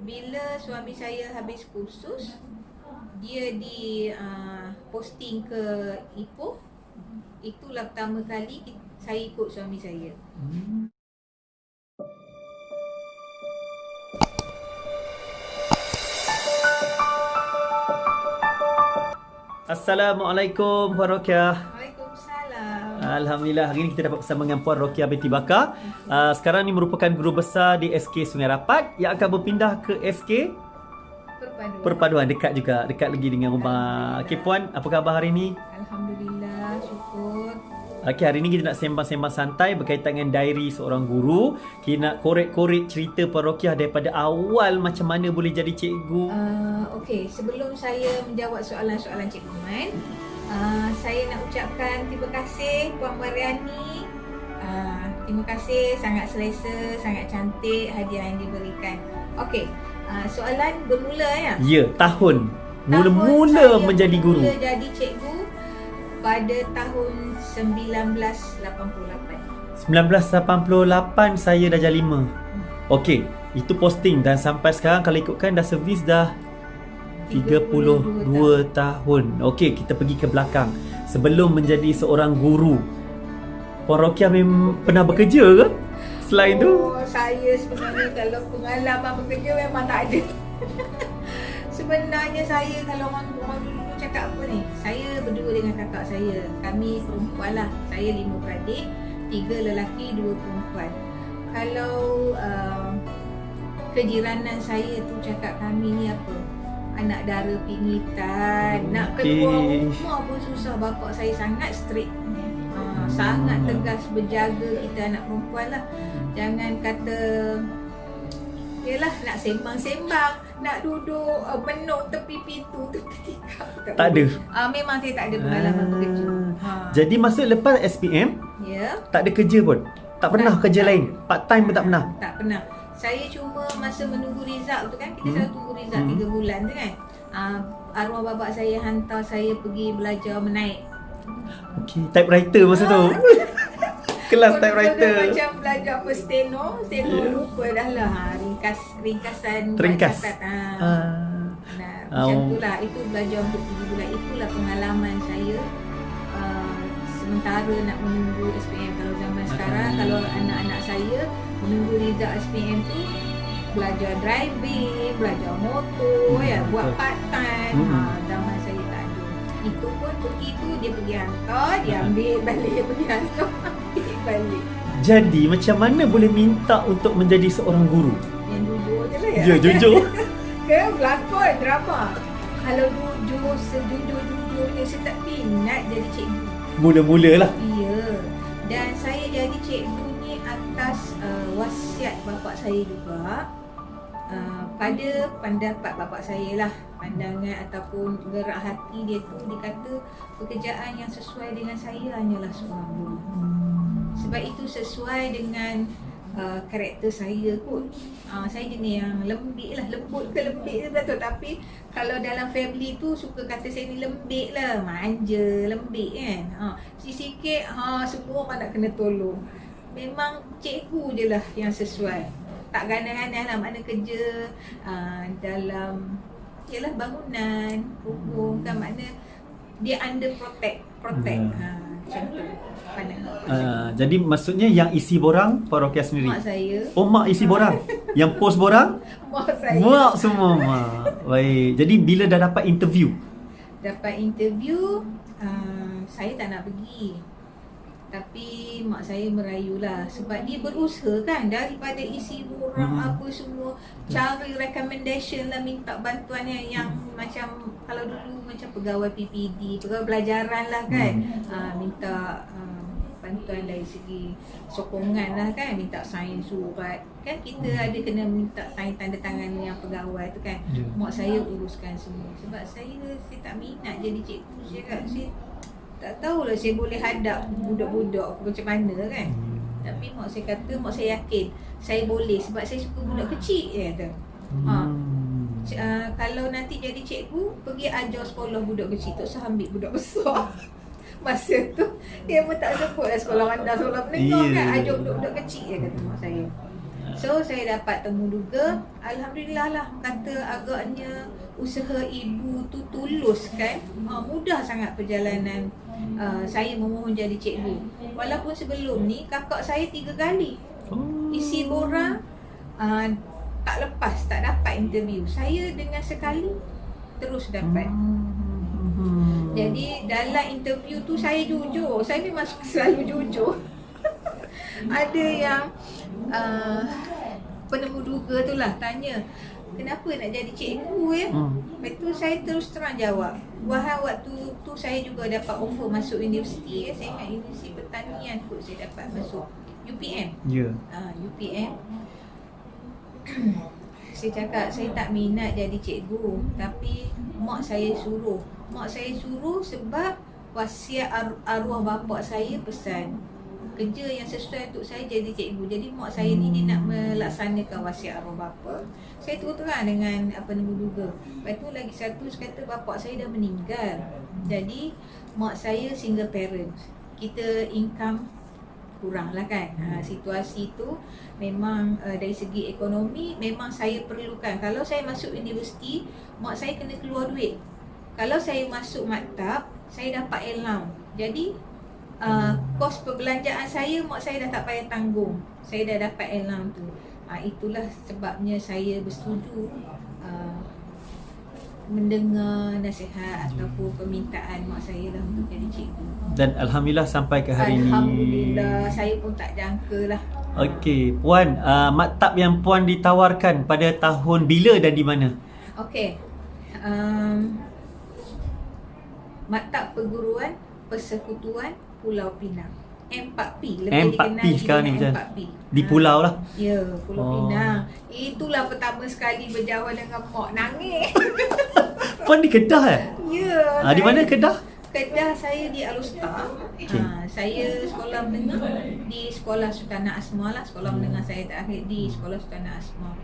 bila suami saya habis kursus, dia di posting ke Ipoh. Itulah pertama kali saya ikut suami saya. Assalamualaikum Puan Rokiah. Waalaikumsalam. Alhamdulillah, hari ini kita dapat bersama dengan Puan Rokiah binti Bakar. Sekarang ni merupakan guru besar di SK Sungai Rapat yang akan berpindah ke SK Perpaduan. Dekat juga, dekat lagi dengan rumah. Okey Puan, apa khabar hari ini? Alhamdulillah, syukur. Okey, hari ini kita nak sembang-sembang santai berkaitan dengan diary seorang guru. Kita nak korek-korek cerita Puan Rokiah daripada awal macam mana boleh jadi cikgu. Okey, sebelum saya menjawab soalan-soalan Cikgu Man, saya nak ucapkan terima kasih Puan Mariani. Terima kasih, sangat selesa, sangat cantik hadiah yang diberikan. Okey, soalan bermula ya? Ya, tahun mula-mula menjadi guru. Mula jadi cikgu pada tahun 1988. 1988 saya darjah 5. Okey, itu posting dan sampai sekarang kalau ikutkan dah servis dah 32 tahun. Okey, kita pergi ke belakang. Sebelum menjadi seorang guru, Puan Rokiah pernah bekerja ke? Selain tu? Saya sebenarnya kalau pengalaman bekerja memang tak ada. Sebenarnya saya kalau orang dulu cakap apa ni, saya berdua dengan kakak saya. Kami perempuan lah. Saya 5 beradik, 3 lelaki, 2 perempuan. Kalau kejiranan saya tu cakap kami ni apa, anak dara pingitan, nak keluar rumah pun susah. Bapak saya sangat strict, sangat tegas berjaga kita anak perempuan lah. Jangan kata yelah nak sembang-sembang, nak duduk menung tepi pintu, tepi tikar. Tak ada. Memang saya tak ada pengalaman bekerja. Jadi masa lepas SPM, tak ada kerja pun? Tak pernah kerja lain? Part time pun tak pernah? Tak pernah. Saya cuma masa menunggu result tu kan, kita selalu tunggu result 3 bulan tu kan. Arwah bapa saya hantar saya pergi belajar menaik. Okey, typewriter masa tu. Kelas typewriter. Macam belajar apa steno lupa dah lah. Ringkasan. Macam tu lah. Itu belajar untuk 3 bulan. Itulah pengalaman saya. Sementara nak menunggu SPM. Kalau zaman sekarang, kalau anak-anak saya menunggu result SPM tu, belajar driving, belajar motor, buat part time. Zaman saya tak ada. Itu pun begitu, dia pergi hantar, dia ambil balik, pergi hantar, ambil balik. Jadi macam mana boleh minta untuk menjadi seorang guru? Yang jujur je lah ya. Ya, jujur. Kan berlakon drama. Kalau jujur, sejujur-jujurnya, saya tak minat jadi cikgu. Mula-mula lah. Ya. Dan saya jadi cikgu ni atas wasiat bapa saya juga. Pada pendapat bapa saya lah, pandangan ataupun gerak hati dia tu, dia kata pekerjaan yang sesuai dengan saya hanyalah seorang guru. Sebab itu sesuai dengan karakter saya kot. Saya jenis yang lembik lah, lembut ke lembik je betul. Tapi kalau dalam family tu suka kata saya ni lembik lah, manja, lembik kan. Sikit-sikit semua orang nak kena tolong. Memang cikgu je lah yang sesuai. Tak ganas-ganas lah, makna kerja dalam ialah bangunan, hukum kan, makna dia under protect. Macam tu. Jadi maksudnya yang isi borang Puan Rokiah sendiri? Mak saya. Oh, mak isi borang? Yang post borang? Mak saya. Mak semua mak. Baik. Jadi bila dah dapat interview? Dapat interview, saya tak nak pergi. Tapi mak saya merayulah sebab dia berusaha kan, daripada isi borang apa semua, cari recommendation lah, minta bantuan yang macam kalau dulu macam pegawai PPD, pegawai pelajaran lah kan, minta bantuan dari segi sokongan lah kan, minta sign surat kan, kita ada kena minta sign tanda tangan yang pegawai tu kan. Mak saya uruskan semua sebab saya tak minat jadi cikgu. Saya tak tahulah saya boleh hadap budak-budak macam mana kan. Tapi mak saya kata, mak saya yakin saya boleh sebab saya suka budak kecil je kata. Kalau nanti jadi cikgu, pergi ajar sekolah budak kecil, tak usah ambil budak besar. Masa tu dia pun tak sebut lah sekolah rendah, sekolah menengah kan, ajar budak-budak kecil je kata mak saya. So saya dapat temuduga, alhamdulillah lah, kata agaknya usaha ibu tu tulus kan. Mudah sangat perjalanan saya memohon jadi cikgu. Walaupun sebelum ni kakak saya 3 kali isi borang tak lepas, tak dapat interview. Saya dengan sekali terus dapat. Jadi dalam interview tu saya jujur. Saya memang selalu jujur. Ada yang penemuduga tu lah tanya, kenapa nak jadi cikgu ya? Lepas tu saya terus terang jawab, wahai waktu tu saya juga dapat offer masuk universiti ya. Saya ingat Universiti Pertanian kot saya dapat masuk UPM. Ya. UPM. Saya cakap saya tak minat jadi cikgu, tapi mak saya suruh. Mak saya suruh sebab wasiat arwah bapa saya pesan kerja yang sesuai untuk saya jadi cikgu. Jadi mak saya ni dia nak melaksanakan wasiat arwah bapa. Saya terus terang dengan apa nama duga. Lepas tu lagi satu kata bapa saya dah meninggal. Jadi mak saya single parent. Kita income kurang lah kan. Situasi tu memang dari segi ekonomi memang saya perlukan. Kalau saya masuk universiti, mak saya kena keluar duit. Kalau saya masuk maktab, saya dapat allowance. Jadi kos perbelanjaan saya, mak saya dah tak payah tanggung. Saya dah dapat allowance tu. Itulah sebabnya saya bersetuju mendengar nasihat ataupun permintaan mak saya lah untuk jadi cikgu. Dan alhamdulillah sampai ke hari ini. Alhamdulillah, saya pun tak jangka lah. Okey, Puan, maktab yang Puan ditawarkan pada tahun bila dan di mana? Okey. Maktab Perguruan Persekutuan Pulau Pinang. M4P, lebih M4P dikenali sekarang ni dengan macam M4P. di pulau lah. Ya, Pulau Pinang. Itulah pertama sekali berjawab dengan mak nangis. Puan di Kedah Ya. di mana Kedah? Kedah saya di Alustar. Okey. Saya sekolah menengah di Sekolah Sultanah Asma lah. Sekolah menengah saya terakhir di Sekolah Sultanah Asma.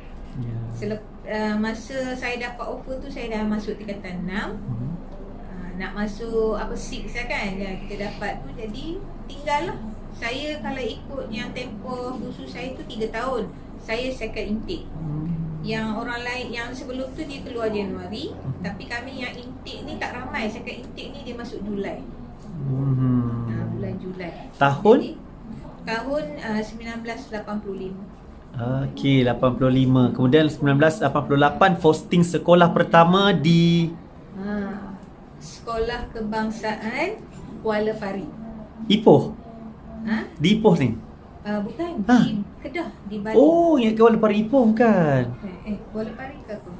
Masa saya dapat offer tu saya dah masuk tingkatan 6. Nak masuk SIX lah kan, kita dapat tu, jadi tinggal lah. Saya kalau ikut yang tempoh khusus saya tu 3 tahun. Saya second intake. Yang orang lain yang sebelum tu dia keluar Januari, tapi kami yang intake ni tak ramai. Second intake ni dia masuk Julai. Bulan Julai. Tahun? Jadi, tahun 1985. Okey, 85. Kemudian 1988 posting sekolah pertama di Sekolah Kebangsaan Kuala Pari. Ipoh. Di Ipoh ni? Bukan, di Kedah, di Bali. Oh, yang Kuala Pari Ipoh bukan? Kuala Pari ke apa?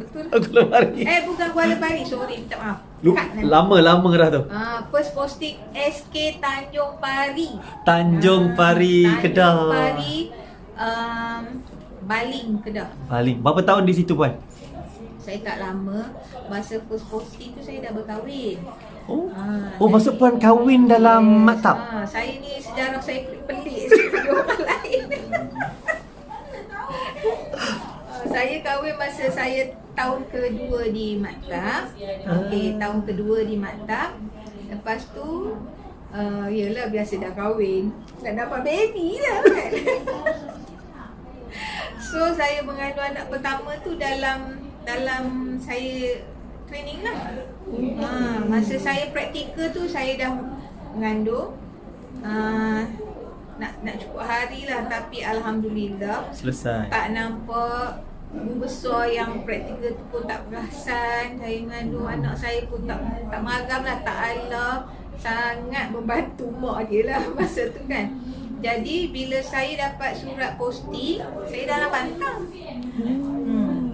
Betul. Kuala Pari. Bukan Kuala Pari, sorry, minta maaf. Lama dah tu. First posting SK Tanjung Pari. Tanjung Pari, Kedah. Tanjung Pari, Baling, Kedah. Baling. Berapa tahun di situ, Puan? Saya tak lama. Masa first posting tu saya dah berkahwin. Maksud Puan kahwin dalam maktab? Saya ni sejarah saya pelik seperti orang lain. Saya kahwin masa saya tahun kedua di maktab. Tahun kedua di maktab. Lepas tu yelah biasa dah kahwin, nak dapat baby lah kan. So saya mengandung anak pertama tu dalam saya training lah. Masa saya praktikal tu saya dah mengandung. Nak cukup hari lah, tapi alhamdulillah selesai. tak nampak besar yang praktikal tu pun tak perasan. Saya mengandung anak saya pun tak maram lah, tak alam. Sangat membantu mak dia lah masa tu kan. Jadi bila saya dapat surat posting, saya dalam pantang.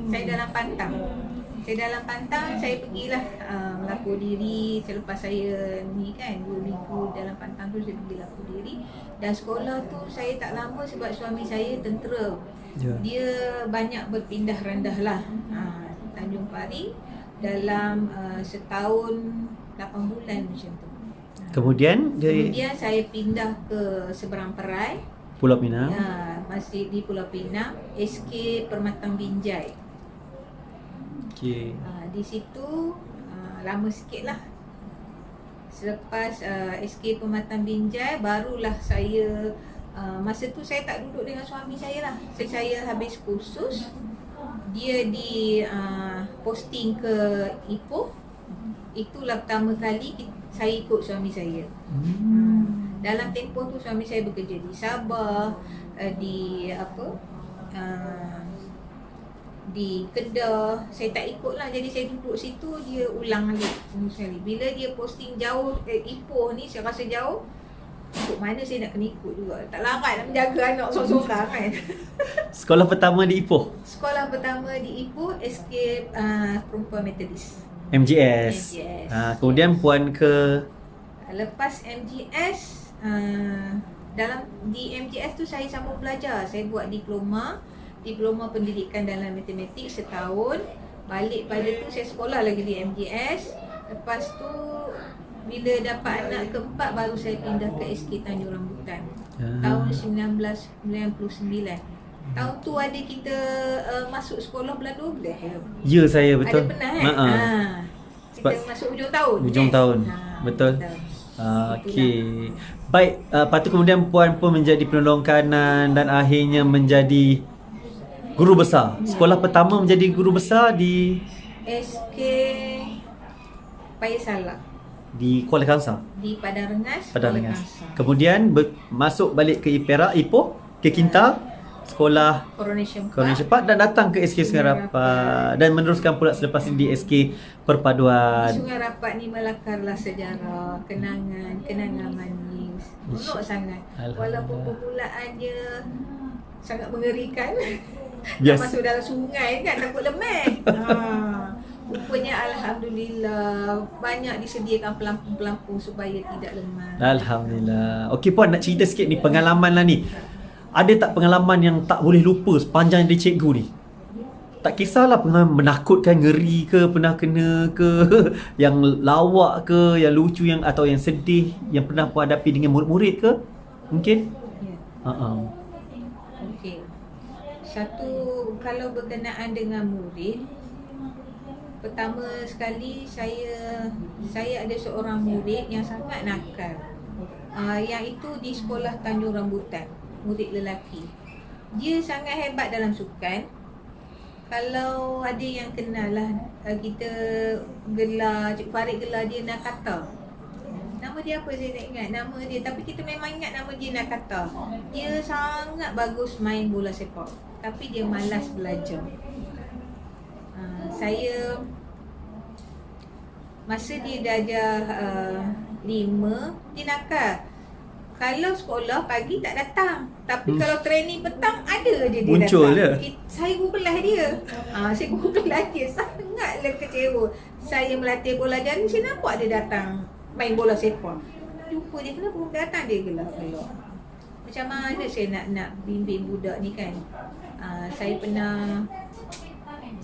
Saya dalam pantang, saya pergilah melapor diri selepas saya ni kan 2 minggu dalam pantang tu, saya pergi lapor diri. Dan sekolah tu saya tak lama sebab suami saya tentera. Dia banyak berpindah randah lah. Tanjung Pari dalam setahun 8 bulan macam tu. Kemudian saya pindah ke seberang Perai, Pulau Pinang. masih di Pulau Pinang, SK Permatang Binjai. Okey. Di situ lama sikit lah. Selepas SK Permatang Binjai, barulah saya Masa tu saya tak duduk dengan suami saya lah. Saya habis kursus, dia di posting ke Ipoh. Itulah pertama kali saya ikut suami saya. Dalam tempoh tu suami saya bekerja di Sabah, di di Kedah. Saya tak ikut lah, jadi saya duduk situ, dia ulang balik semua sekali. Bila dia posting jauh Ipoh ni, saya rasa jauh, ikut mana saya nak kena ikut juga. Tak larat nak menjaga anak seorang-seorang kan. Sekolah pertama di Ipoh? Sekolah pertama di Ipoh SK Perempuan Methodist, MGS. Kemudian puan ke? Lepas MGS, di MGS tu saya sambung belajar. Saya buat diploma pendidikan dalam matematik setahun. Balik pada tu saya sekolah lagi di MGS. Lepas tu bila dapat anak keempat, baru saya pindah ke SK Tanjung Rambutan tahun 1999. Tahun tu ada kita masuk sekolah bulan 12. Ya, saya betul. Ada pernah kan? Kita masuk hujung tahun. Hujung tahun. Betul. Okey. Baik, lepas tu kemudian puan pun menjadi penolong kanan dan akhirnya menjadi guru besar. Sekolah pertama menjadi guru besar di SK Paya Salak di Kuala Kangsar, di Padang Rengas. Kemudian masuk balik ke Ipoh, ke Kinta, sekolah Coronation Park dan datang ke SK Sungai Rapat dan meneruskan pula selepas ini di SK Perpaduan. Sungai Rapat ni melakarlah sejarah, kenangan manis. Menok sangat. Walaupun permulaan dia sangat mengerikan. Nak masuk dalam sungai kan, takut lemah. Rupanya alhamdulillah banyak disediakan pelampung-pelampung supaya tidak lemah. Alhamdulillah. Okey puan, nak cerita sikit ni pengalaman lah ni. Ada tak pengalaman yang tak boleh lupa sepanjang jadi cikgu ni? Tak kisahlah pengalaman menakutkan, ngeri ke, pernah kena ke, yang lawak ke, yang lucu yang atau yang sedih yang pernah puan hadapi dengan murid-murid ke? Mungkin? Ya. Okey. Satu, kalau berkenaan dengan murid, pertama sekali saya ada seorang murid yang sangat nakal. Yang itu di sekolah Tanjung Rambutan, murid lelaki. Dia sangat hebat dalam sukan. Kalau ada yang kenal lah, kita gelar, Cik Farid gelar dia Nakata. Nama dia apa saya tak ingat nama dia, tapi kita memang ingat nama dia Nakata. Dia sangat bagus main bola sepak, tapi dia malas belajar. Saya masa dia darjah 5, dia nakal. Kalau sekolah pagi tak datang, tapi kalau training petang ada je dia muncul datang. Dia. Saya guru kelas dia. Saya guru kelas dia, sangatlah kecewa. Saya melatih bola jaring, saya nampak dia datang main bola sepak. Jumpa dia, kenapa bukan datang, dia gelak-gelak. Macam mana saya nak bimbing budak ni kan?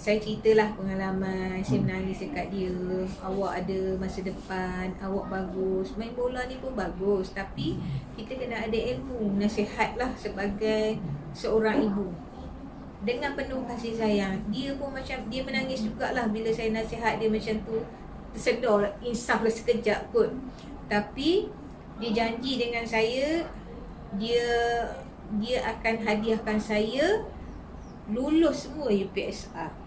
Saya ceritalah pengalaman, saya menangis dekat dia. Awak ada masa depan, awak bagus, main bola ni pun bagus, tapi kita kena ada ilmu, nasihatlah sebagai seorang ibu. Dengan penuh kasih sayang, dia pun macam, dia menangis jugalah bila saya nasihat dia macam tu. Tersedar, insaflah sekejap kot. Tapi dia janji dengan saya, dia akan hadiahkan saya lulus semua UPSR.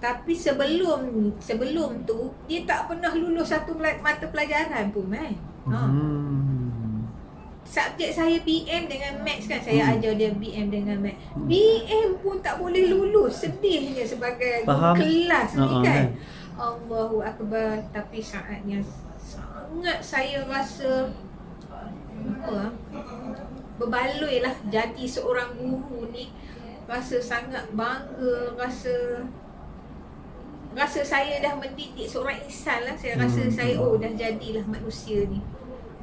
Tapi sebelum tu dia tak pernah lulus satu mata pelajaran pun Subjek saya BM dengan Maths kan, saya ajar dia BM dengan Maths. BM pun tak boleh lulus, sedihnya sebagai kelas ni kan. Allahu Akbar. Tapi saatnya sangat saya rasa berbaloi lah jadi seorang guru ni. Rasa sangat bangga, rasa saya dah mendidik seorang insan lah. Saya rasa saya dah jadilah manusia ni.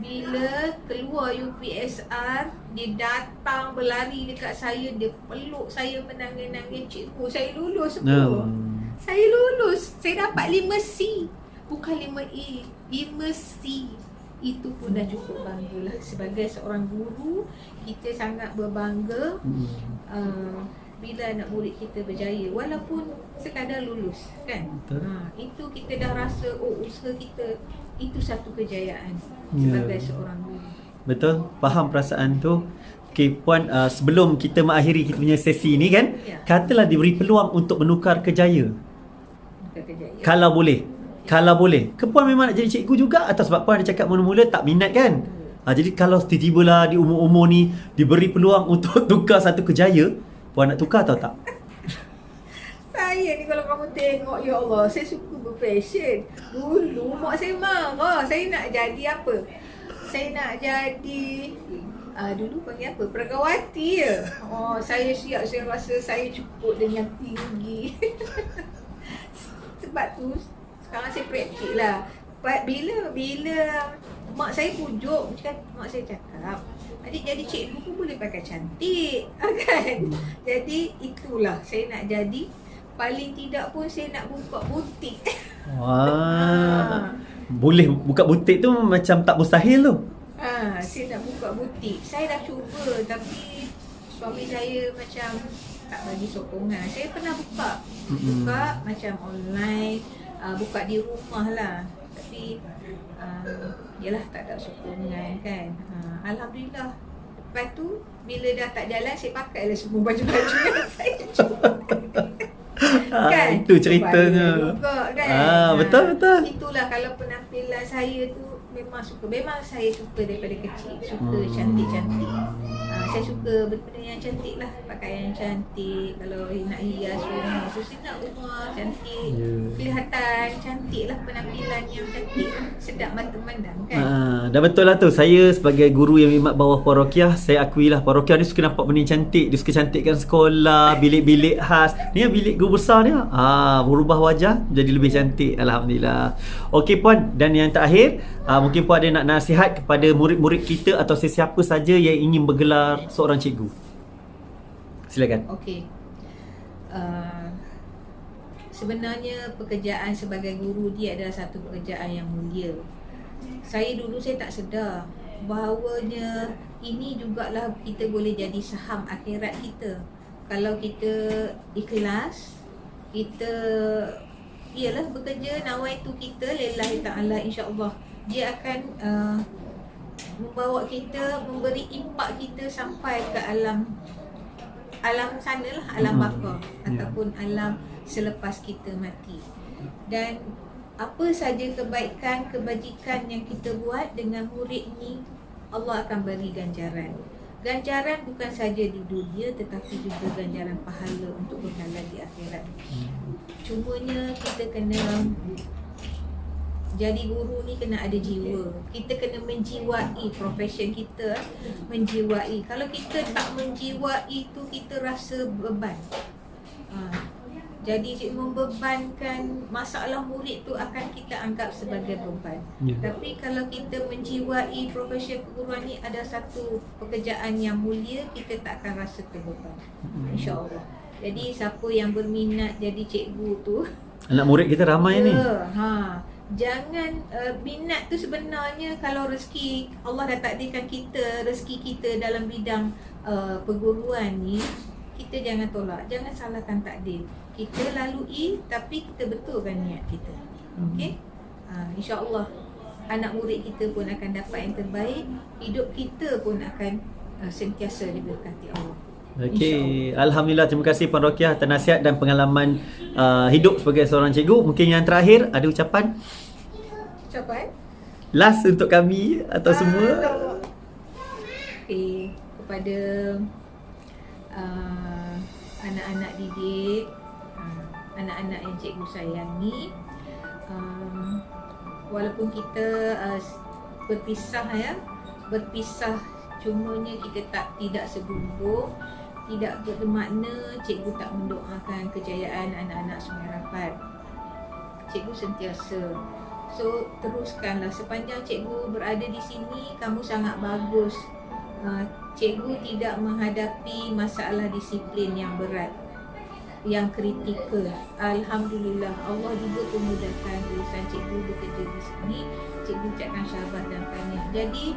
Bila keluar UPSR, dia datang berlari dekat saya, dia peluk saya menangis-nangis, cikgu saya lulus semua. Saya lulus, saya dapat 5C, bukan 5E, 5C. Itu pun dah cukup bangga lah. Sebagai seorang guru, kita sangat berbangga bila anak murid kita berjaya, walaupun sekadar lulus kan. Itu kita dah rasa usaha kita itu satu kejayaan sebagai seorang guru. Betul, faham perasaan tu. Okey Puan, sebelum kita mengakhiri kita punya sesi ni kan, Ya. katalah diberi peluang untuk menukar kerjaya. Kerjaya. Kalau boleh. Kalau boleh. Ke Puan memang nak jadi cikgu juga atau sebab Puan ada cakap mula-mula tak minat kan? Jadi kalau tiba-tiba lah di umur-umur ni diberi peluang untuk tukar satu kerjaya, Puan nak tukar atau tak? Saya ni kalau kamu tengok, ya Allah, saya suka berfashion. Dulu mak saya marah, saya nak jadi apa? Saya nak jadi dulu panggil apa? Peragawati je. Oh, saya siap, saya rasa saya cukup dengan tinggi. Sebab tu sekarang saya praktik lah. Bila mak saya pujuk, mak saya cakap, adik jadi cikgu pun boleh pakai cantik, kan? Jadi itulah saya nak jadi. Paling tidak pun saya nak buka butik. Wah. Boleh buka butik tu macam tak mustahil tu. Saya nak buka butik. Saya dah cuba tapi suami saya macam tak bagi sokongan. Saya pernah buka macam online, buka di rumah lah. Tapi yalah tak ada sokongan kan. Alhamdulillah. Lepas tu bila dah tak jalan, saya pakailah semua baju-baju yang saya cuba. Kan? Itu ceritanya. Juga, kan? Betul. Itulah kalau penampilan saya tu memang suka. Memang saya suka daripada kecil. Suka cantik-cantik. Saya suka benda yang cantik lah. Pakaian yang cantik. Kalau nak hias rumah, so saya nak rumah cantik. Kelihatan cantik lah, penampilan yang cantik. Sedap mata memandang kan. Dah betul lah tu. Saya sebagai guru yang khidmat bawah Puan Rokiah, saya akuilah Puan Rokiah ni suka nampak benda yang cantik. Dia suka cantikkan sekolah, bilik-bilik khas. Ni bilik guru besar ni. Berubah wajah jadi lebih cantik. Alhamdulillah. Okey Puan, dan yang terakhir, mungkin Puan ada nak nasihat kepada murid-murid kita atau sesiapa saja yang ingin bergelar seorang cikgu. Silakan. Okey. Sebenarnya pekerjaan sebagai guru dia adalah satu pekerjaan yang mulia. Saya tak sedar bahawanya ini jugalah kita boleh jadi saham akhirat kita. Kalau kita ikhlas, kita ialah bekerja nawaitu kita lillahi ta'ala, insya-Allah dia akan membawa kita, memberi impak kita sampai ke alam sanalah, alam baka ataupun alam selepas kita mati. Dan apa saja kebaikan, kebajikan yang kita buat dengan murid ni, Allah akan beri ganjaran. Ganjaran bukan saja di dunia tetapi juga ganjaran pahala untuk berhala di akhirat. Cumanya kita kena jadi guru ni kena ada jiwa. Kita kena menjiwai profession kita, menjiwai. Kalau kita tak menjiwai tu, kita rasa beban. Jadi membebankan masalah murid tu akan kita anggap sebagai beban. Tapi kalau kita menjiwai profession keguruan ni ada satu pekerjaan yang mulia, kita tak akan rasa terbeban. InsyaAllah. Jadi siapa yang berminat jadi cikgu tu, anak murid kita ramai ni. Jangan minat tu sebenarnya kalau rezeki Allah dah takdirkan kita, rezeki kita dalam bidang perguruan ni, kita jangan tolak, jangan salahkan takdir. Kita lalui tapi kita betulkan niat kita. Okey? InsyaAllah anak murid kita pun akan dapat yang terbaik, hidup kita pun akan sentiasa diberkati Allah. Okey, alhamdulillah, terima kasih Puan Rokiah atas nasihat dan pengalaman hidup sebagai seorang cikgu. Mungkin yang terakhir ada ucapan? Ucapan? Last untuk kami atau semua? Okey, kepada anak-anak didik, anak-anak yang cikgu sayangi, walaupun kita berpisah, cumanya kita tidak sebumbung, tidak bermakna cikgu tak mendoakan kejayaan anak-anak Sungai Rapat. Cikgu sentiasa. So teruskanlah, sepanjang cikgu berada di sini, kamu sangat bagus. Cikgu tidak menghadapi masalah disiplin yang berat, yang kritikal. Alhamdulillah, Allah juga memudahkan urusan cikgu bekerja di sini. Cikgu ucapkan syabas dan tahniah. Jadi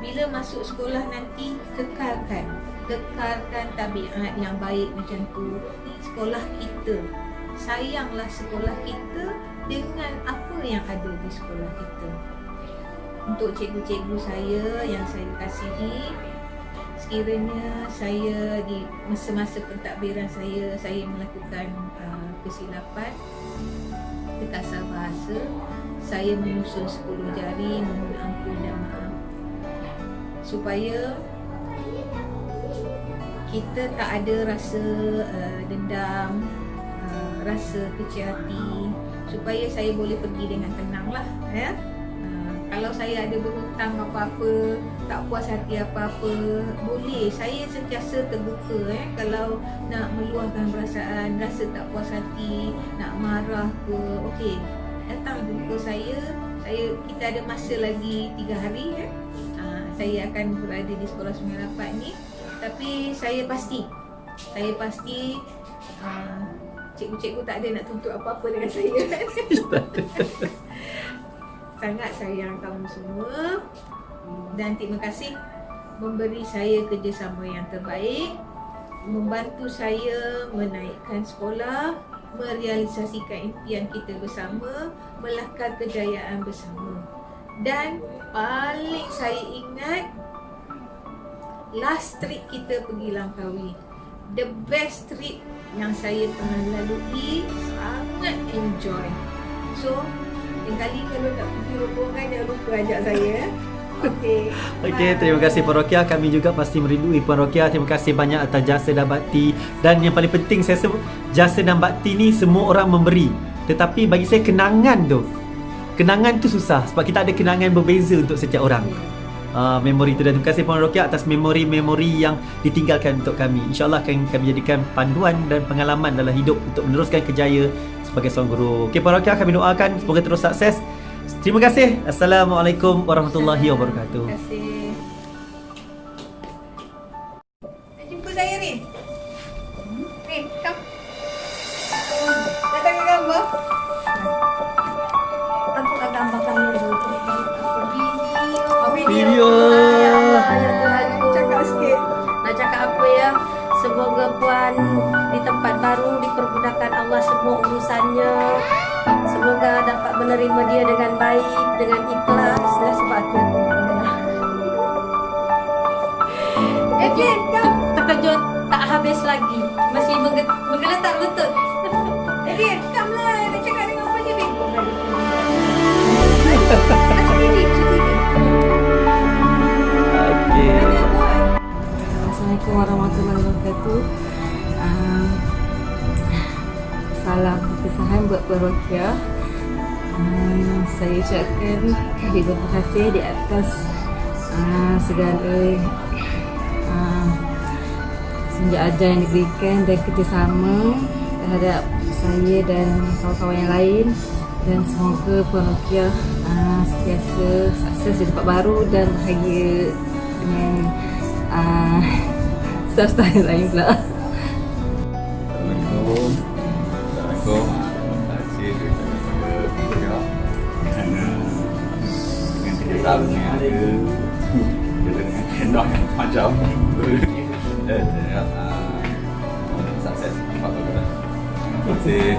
bila masuk sekolah nanti, kekalkan tabiat yang baik macam tu. Sekolah kita, sayanglah sekolah kita dengan apa yang ada di sekolah kita. untuk cikgu-cikgu saya yang saya kasihi, sekiranya saya di masa-masa pentadbiran saya melakukan kesilapan, terkasar bahasa, saya menyusun 10 jari, mohon ampun dan maaf, supaya kita tak ada rasa dendam, rasa kecil hati, supaya saya boleh pergi dengan tenang lah, ya. Kalau saya ada berhutang apa-apa, tak puas hati apa-apa, boleh. Saya sentiasa terbuka, kalau nak meluahkan perasaan, rasa tak puas hati, nak marah ke, okey, datang jumpa saya. Kita ada masa lagi 3 hari, saya akan berada di Sekolah Sungai Rapat ni. Tapi saya pasti cikgu-cikgu tak ada nak tuntut apa-apa dengan saya. Sangat sayang kamu semua dan terima kasih memberi saya kerjasama yang terbaik, membantu saya menaikkan sekolah, merealisasikan impian kita bersama, melahkar kejayaan bersama. Dan paling saya ingat, last trip kita pergi Langkawi, the best trip yang saya pernah lalui, sangat enjoy. So kali kalau nak pergi rombongan, jangan lupa ajak saya. Okey, terima kasih Puan Rokia. Kami juga pasti merindui Puan Rokia. Terima kasih banyak atas jasa dan bakti. Dan yang paling penting saya sebut, jasa dan bakti ni semua orang memberi. Tetapi bagi saya kenangan tu susah. Sebab kita ada kenangan berbeza untuk setiap orang. Memori tu, dan terima kasih Puan Rokia atas memori-memori yang ditinggalkan untuk kami. InsyaAllah akan kami jadikan panduan dan pengalaman dalam hidup untuk meneruskan kerjaya sebagai seorang guru. Okey Puan Rokia, kami doakan semoga terus sukses. Terima kasih. Assalamualaikum warahmatullahi wabarakatuh. Terima kasih. Nak jumpa saya, Rin? Rin, come. Datang ke gambar. Aku akan gambarkan dulu. Video. Ya Allah, ya Tuhanku. Cakap sikit. Nak cakap apa ya? Semoga Puan di tempat baru dipermudahkan Allah semua urusannya. Semoga dapat menerima dia dengan baik, dengan ikhlas dan sebagainya. Edwin, come. Terkejut tak habis lagi. Masih menggeletar betul. Edwin, come lah. Nak cakap dengan apa je, Rin? Okey. Assalamualaikum warahmatullahi wabarakatuh. Salam kesahan buat Puan Rokia. Saya ucapkan terima kasih di atas segala senja ajar yang diberikan dan kerjasama terhadap saya dan kawan-kawan yang lain, dan semoga Puan Rokia sentiasa sukses di tempat baru dan bahagia dengan staff-staff yang lain pula. Assalamualaikum. Terima kasih dengan kerjasama yang ada, dengan tendang yang macam dan sukses nampak bagus. Terima kasih.